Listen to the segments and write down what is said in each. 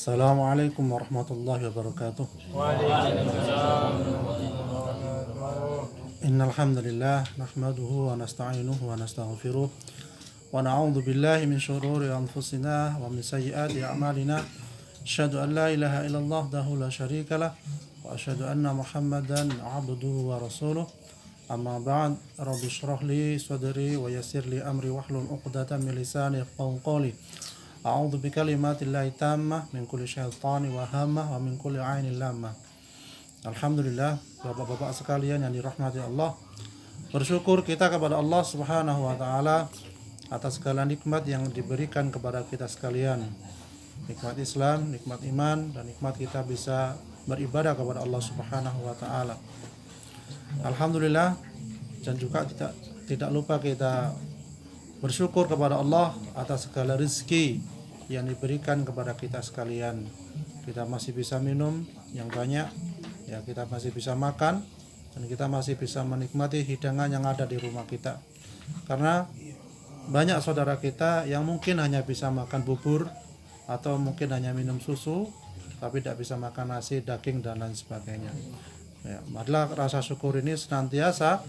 Assalamualaikum warahmatullahi wabarakatuh. Innal hamdalillah nahmaduhu wa nasta'inuhu wa nastaghfiruh wa na'udzu billahi min shururi anfusina wa min sayyiati a'malina. Asyhadu an la ilaha illallah wahdahu la syarika lah wa asyhadu anna Muhammadan 'abduhu wa rasuluh. Amma ba'd, rabbi shrah li sadri wa yassir li amri wahlul 'uqdatam min lisani yafqahu qawli. A'udzu bikalimatillahi tammah min kulli syaitani wa hamah wa min kulli 'ainin lammah. Alhamdulillah, Bapak-bapak sekalian yang dirahmati Allah, bersyukur kita kepada Allah Subhanahu wa taala atas segala nikmat yang diberikan kepada kita sekalian. Nikmat Islam, nikmat iman, dan nikmat kita bisa beribadah kepada Allah Subhanahu wa taala. Alhamdulillah, dan juga tidak lupa kita bersyukur kepada Allah atas segala rezeki yang diberikan kepada kita sekalian. Kita masih bisa minum yang banyak, ya, kita masih bisa makan, dan kita masih bisa menikmati hidangan yang ada di rumah kita. Karena banyak saudara kita yang mungkin hanya bisa makan bubur atau mungkin hanya minum susu, tapi tidak bisa makan nasi, daging, dan lain sebagainya. Ya, marilah rasa syukur ini senantiasa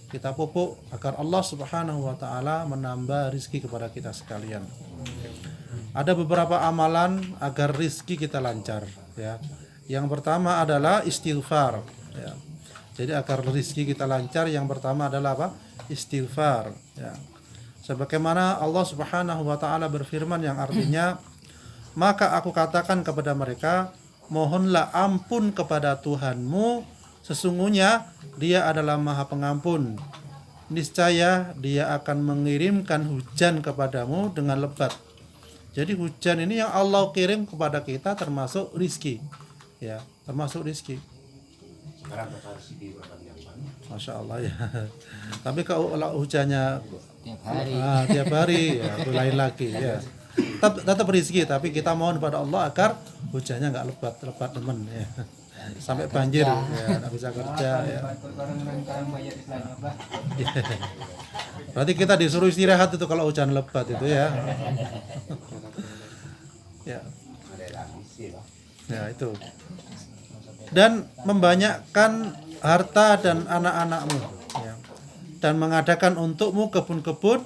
kita pupuk agar Allah Subhanahu wa taala menambah rizki kepada kita sekalian. Ada beberapa amalan agar rizki kita lancar, ya. Yang pertama adalah istighfar, ya. Jadi agar rizki kita lancar, yang pertama adalah apa? Istighfar, ya. Sebagaimana Allah Subhanahu wa taala berfirman yang artinya, maka aku katakan kepada mereka, mohonlah ampun kepada Tuhanmu, sesungguhnya Dia adalah Maha Pengampun. Niscaya Dia akan mengirimkan hujan kepadamu dengan lebat. Jadi hujan ini yang Allah kirim kepada kita termasuk rizki, ya, termasuk rizki. Masya Allah, ya. Tapi kalau hujannya tiap hari, ya, itu lain lagi, ya. Tetap rizki, tapi kita mohon kepada Allah agar hujannya nggak lebat teman, ya. Sampai banjir, ya, nggak bisa kerja, ya. Berarti kita disuruh istirahat itu kalau hujan lebat itu, ya. Ya itu. Dan membanyakkan harta dan anak-anakmu, ya. Dan mengadakan untukmu kebun-kebun,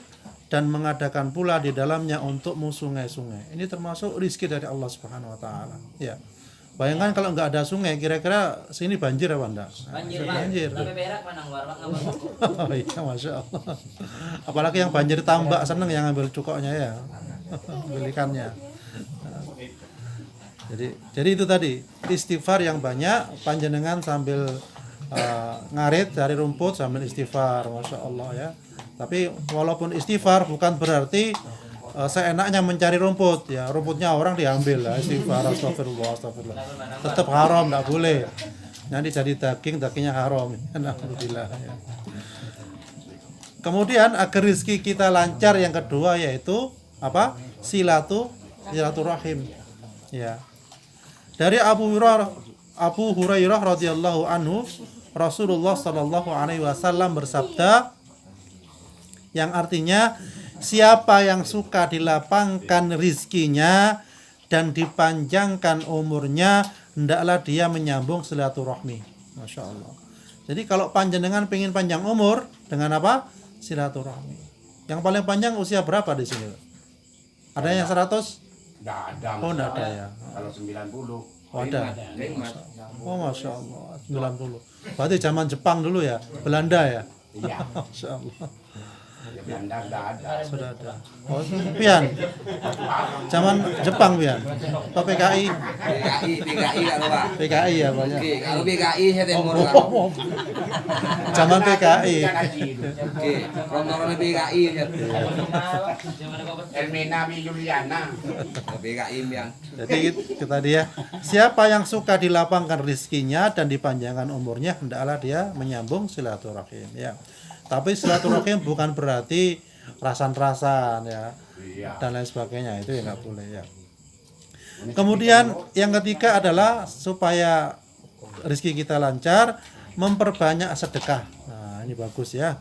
dan mengadakan pula di dalamnya untukmu sungai-sungai. Ini termasuk rizki dari Allah Subhanahu wa taala, ya. Bayangkan kalau nggak ada sungai, kira-kira sini banjir apa enggak? Banjir. Tapi berak mana warwak ngabang. Oh iya, Masya Allah. Apalagi yang banjir tambak, seneng yang ngambil cukoknya, ya. Belikannya. Jadi itu tadi, istighfar yang banyak, panjenengan sambil ngarit cari rumput sambil istighfar, Masya Allah, ya. Tapi walaupun istighfar bukan berarti seenaknya mencari rumput, ya. Rumputnya orang diambil lah, istighfar, astagfirullah. Tetap haram, tidak boleh. Nanti jadi dagingnya haram. Alhamdulillah, ya. Kemudian agar rezeki kita lancar, yang kedua yaitu apa? Silaturahim, ya. Dari Abu Hurairah radhiyallahu anhu, Rasulullah sallallahu alaihi wasallam bersabda, yang artinya, siapa yang suka dilapangkan rizkinya dan dipanjangkan umurnya, hendaklah dia menyambung silaturahmi. Masya Allah. Jadi kalau panjenengan pengen panjang umur, dengan apa? Silaturahmi. Yang paling panjang usia berapa di sini? Ada yang 100? Nggak ada. Oh, nggak ada, ya. Kalau 90. Oh, ada. Oh, Masya Allah. 90. Berarti zaman Jepang dulu, ya? Belanda, ya? Iya. Masya Allah. Ya, Belanda nggak ada. Sudah ada. Oh, Pian. Zaman Jepang, Pian. Atau PKI? PKI kalau Pak. PKI, ya, banyak. Oke, kalau PKI saya timur. Zaman PKI. Oke, rombongan PKI ya. Elmina Juliana. PKI yang. Jadi itu tadi, ya. Siapa yang suka dilapangkan rizkinya dan dipanjangkan umurnya, hendaklah dia menyambung silaturahim, ya. Tapi silaturahim bukan berarti rasan-rasan, ya, dan lain sebagainya, itu ya nggak boleh, ya. Kemudian yang ketiga adalah supaya rezeki kita lancar, memperbanyak sedekah. Nah, ini bagus, ya.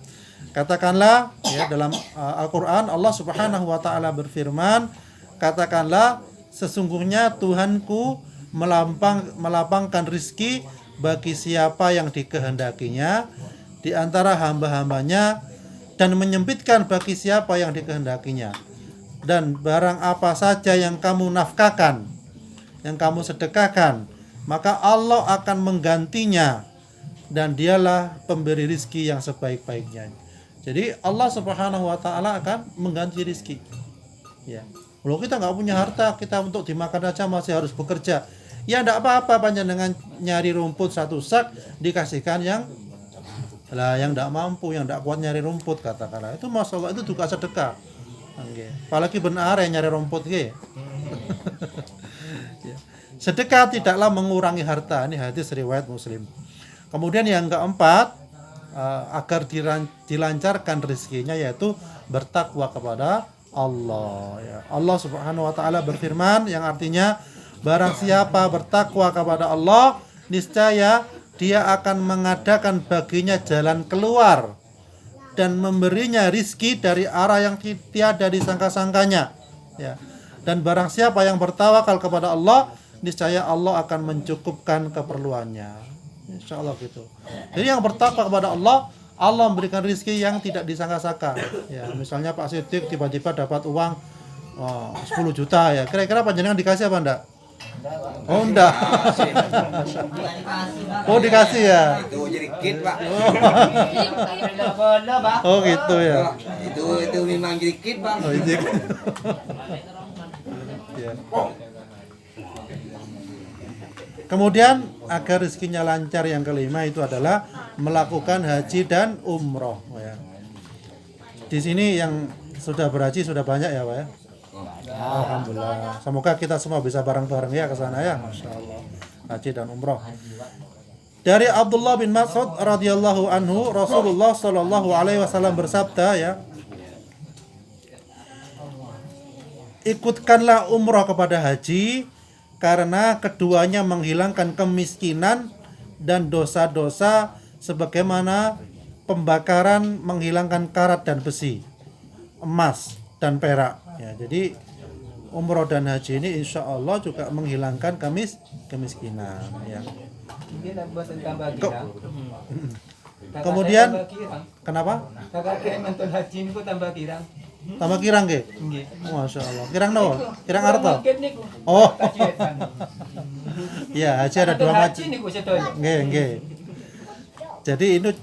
Katakanlah, ya, dalam Al-Qur'an Allah Subhanahu wa taala berfirman, katakanlah sesungguhnya Tuhanku melapangkan rizki bagi siapa yang dikehendakinya di antara hamba-hambanya dan menyempitkan bagi siapa yang dikehendakinya. Dan barang apa saja yang kamu nafkahkan, yang kamu sedekahkan, maka Allah akan menggantinya, dan dialah pemberi rizki yang sebaik-baiknya. Jadi Allah Subhanahu wa ta'ala akan mengganti rizki. Ya. Kalau kita nggak punya harta, kita untuk dimakan aja masih harus bekerja. Ya enggak apa-apa, panjenengan nyari rumput satu sak dikasihkan yang enggak mampu, yang enggak kuat nyari rumput, katakanlah. Itu Masya Allah, itu juga sedekah. Apalagi benar yang nyari rumput ya. Sedekah tidaklah mengurangi harta. Ini hadis riwayat Muslim. Kemudian yang keempat, agar dilancarkan rezekinya, yaitu bertakwa kepada Allah. Ya. Allah Subhanahu wa ta'ala berfirman yang artinya, barang siapa bertakwa kepada Allah, niscaya dia akan mengadakan baginya jalan keluar dan memberinya rizki dari arah yang tiada disangka-sangkanya. Ya. Dan barang siapa yang bertawakal kepada Allah, niscaya Allah akan mencukupkan keperluannya. Insya Allah gitu. Jadi yang bertakwa kepada Allah, Allah memberikan rizki yang tidak disangka-sangka. Ya, misalnya Pak Siddiq tiba-tiba dapat uang 10 juta ya. Kira-kira panjenengan dikasih apa enggak? Oh enggak. Oh dikasih ya. Itu jadi kit, Pak. Oh gitu ya. Itu memang jadi kit, Pak. Oh iya. Ya. Kemudian agar rezekinya lancar yang kelima itu adalah melakukan haji dan umroh. Ya. Di sini yang sudah berhaji sudah banyak ya Pak ya. Alhamdulillah. Semoga kita semua bisa bareng-bareng ya ke sana ya. Masya Allah. Haji dan umroh. Dari Abdullah bin Mas'ud radhiyallahu anhu, Rasulullah sallallahu alaihi wasallam bersabda ya, ikutkanlah umroh kepada haji, karena keduanya menghilangkan kemiskinan dan dosa-dosa sebagaimana pembakaran menghilangkan karat dan besi, emas dan perak. Ya, jadi umroh dan haji ini insya Allah juga menghilangkan kemiskinan. Ya. Kemudian kenapa? Tambah kirang ke? Masya Allah. Kirang no? Kirang harta? Oh. Ya, haji ada dua macam. Nggih. Jadi ini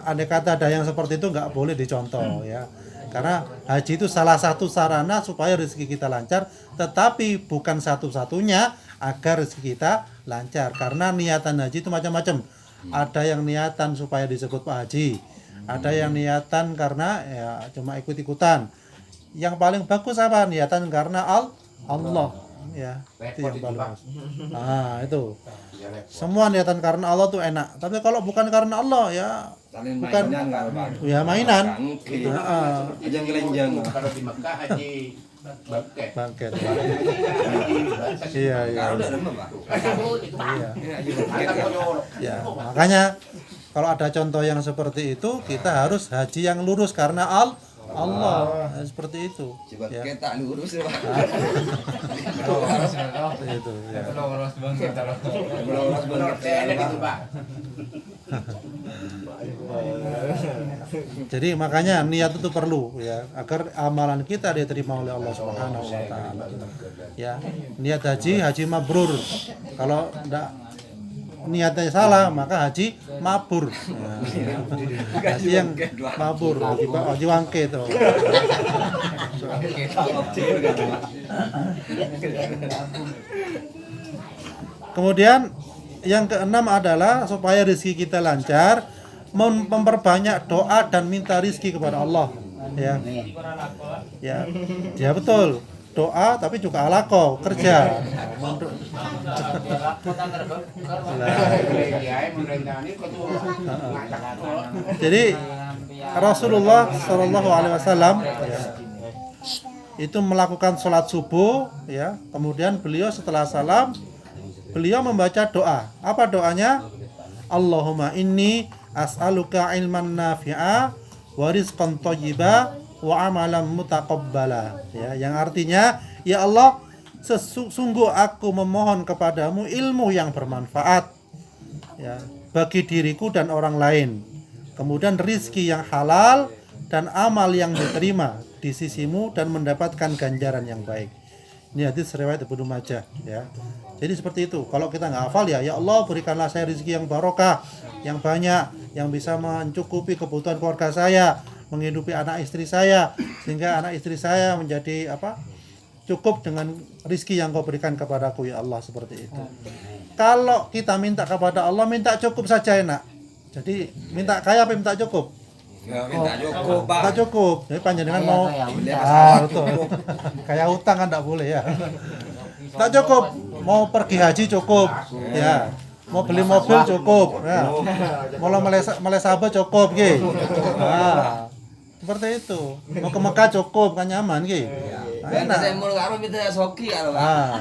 andai kata ada yang seperti itu nggak boleh dicontoh ya. Karena haji itu salah satu sarana supaya rezeki kita lancar, tetapi bukan satu-satunya agar rezeki kita lancar. Karena niatan haji itu macam-macam. Ada yang niatan supaya disebut Pak Haji, ada yang niatan karena ya cuma ikut-ikutan. Yang paling bagus apa? Niatan karena Allah. Ya, itu yang paling bagus. Nah, itu. Semua niatan karena Allah tuh enak. Tapi kalau bukan karena Allah ya bukan ya mainan. Ajang gelenjang. Kalau di Mekah haji Bangket. Iya. Ya, makanya kalau ada contoh yang seperti itu, kita harus haji yang lurus karena Allah. Seperti itu. Coba Ya. kita lurus ya, Pak. Itu ya. Lurus banget. gitu Pak. Jadi makanya niat itu perlu ya, agar amalan kita diterima oleh Allah Subhanahu wa taala. Ya, niat haji mabrur. Kalau enggak niatnya salah maka haji mabur. Ya. Haji yang mabur, haji wangke itu. Kemudian yang keenam adalah supaya rezeki kita lancar, memperbanyak doa dan minta rezeki kepada Allah. Ya betul. Doa tapi juga alaqo, kerja. Jadi Rasulullah Shallallahu Alaihi Wasallam itu melakukan sholat subuh, ya. Kemudian beliau setelah salam, beliau membaca doa. Apa doanya? Allahumma inni as'aluka ilman nafi'a wa rizqan thayyiba wa amalan mutaqabbala. Ya, yang artinya, ya Allah, sesungguh aku memohon kepadamu ilmu yang bermanfaat ya bagi diriku dan orang lain. Kemudian rizki yang halal dan amal yang diterima di sisimu dan mendapatkan ganjaran yang baik. Ini hadis riwayat Ibnu Majah ya. Jadi seperti itu. Kalau kita nggak hafal ya Allah berikanlah saya rezeki yang barokah, yang banyak, yang bisa mencukupi kebutuhan keluarga saya, menghidupi anak istri saya, sehingga anak istri saya menjadi cukup dengan rezeki yang kau berikan kepadaku ya Allah, seperti itu. Kalau kita minta kepada Allah, minta cukup saja enak. Jadi minta kaya apa minta cukup? Ya, minta cukup, Pak. Minta cukup. Jadi panjenengan mau betul. Kayak utang kan enggak boleh ya. Tak cukup, mau pergi haji cukup, ya. Mau beli mobil cukup, ya. Mau melesaba cukup, gitu. Nah, seperti itu. Mau ke Mekah cukup, kan nyaman, gitu. Enak. Saya mau karo minta soki karo. Ah.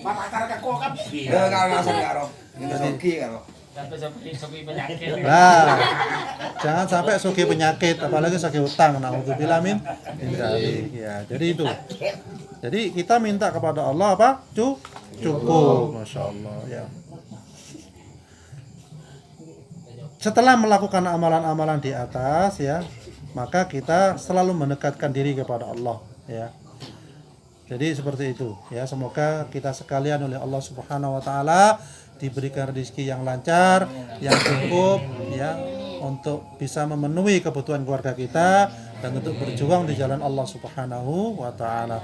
Bapak karena kok kan. Ya karo karo. Minta soki karo. Sampai penyakit. Nah, jangan sampai sugi penyakit, apalagi sugi utang. Nauzubillah min dzalik. Ya, jadi itu. Jadi kita minta kepada Allah apa? Cukup. Masya Allah ya. Setelah melakukan amalan-amalan di atas ya, maka kita selalu mendekatkan diri kepada Allah ya. Jadi seperti itu ya. Semoga kita sekalian oleh Allah Subhanahu wa taala diberikan rezeki yang lancar, yang cukup ya, untuk bisa memenuhi kebutuhan keluarga kita dan untuk berjuang di jalan Allah Subhanahu wa taala.